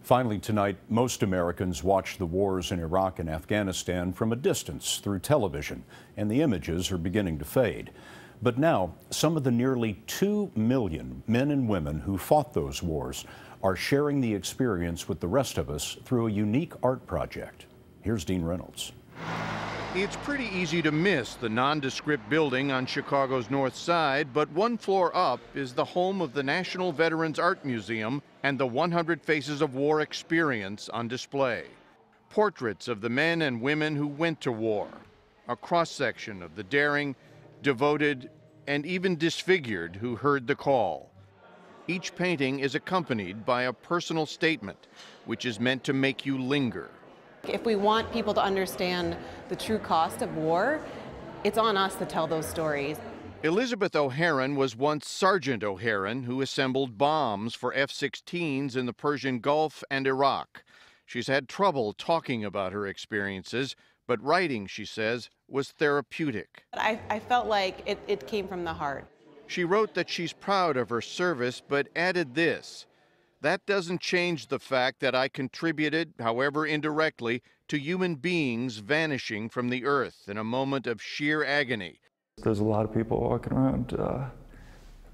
Finally tonight, most Americans watch the wars in Iraq and Afghanistan from a distance through television, and the images are beginning to fade. But now, some of the nearly 2 million men and women who fought those wars are sharing the experience with the rest of us through a unique art project. Here's Dean Reynolds. It's pretty easy to miss the nondescript building on Chicago's North Side, but one floor up is the home of the National Veterans Art Museum and the 100 Faces of War experience on display. Portraits of the men and women who went to war, a cross-section of the daring, devoted, and even disfigured who heard the call. Each painting is accompanied by a personal statement, which is meant to make you linger. If we want people to understand the true cost of war, it's on us to tell those stories. Elizabeth O'Haron was once Sergeant O'Haron, who assembled bombs for F-16s in the Persian Gulf and Iraq. She's had trouble talking about her experiences, but writing, she says, was therapeutic. I felt like it came from the heart. She wrote that she's proud of her service, but added this: "That doesn't change the fact that I contributed, however indirectly, to human beings vanishing from the earth in a moment of sheer agony." There's a lot of people walking around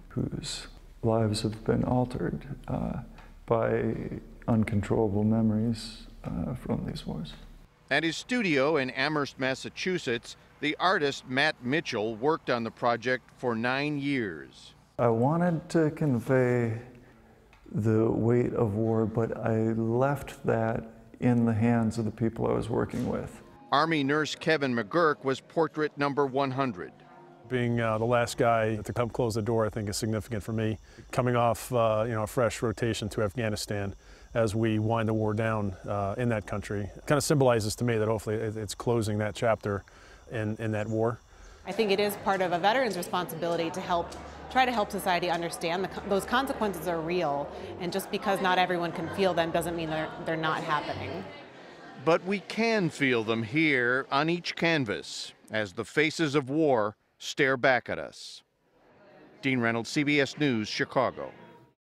whose lives have been altered by uncontrollable memories from these wars. At his studio in Amherst, Massachusetts, the artist Matt Mitchell worked on the project for 9 years. I wanted to convey the weight of war, but I left that in the hands of the people I was working with. Army nurse Kevin Mcgurk was portrait number 100. Being the last guy to come close the door, I think, is significant for me. Coming off a fresh rotation to Afghanistan as we wind the war down in that country, kind of symbolizes to me that hopefully it's closing that chapter in that war. I think it is part of a veteran's responsibility to try to help society understand those consequences are real, and just because not everyone can feel them doesn't mean they're not happening. But we can feel them here on each canvas as the faces of war stare back at us. Dean Reynolds, CBS News, Chicago.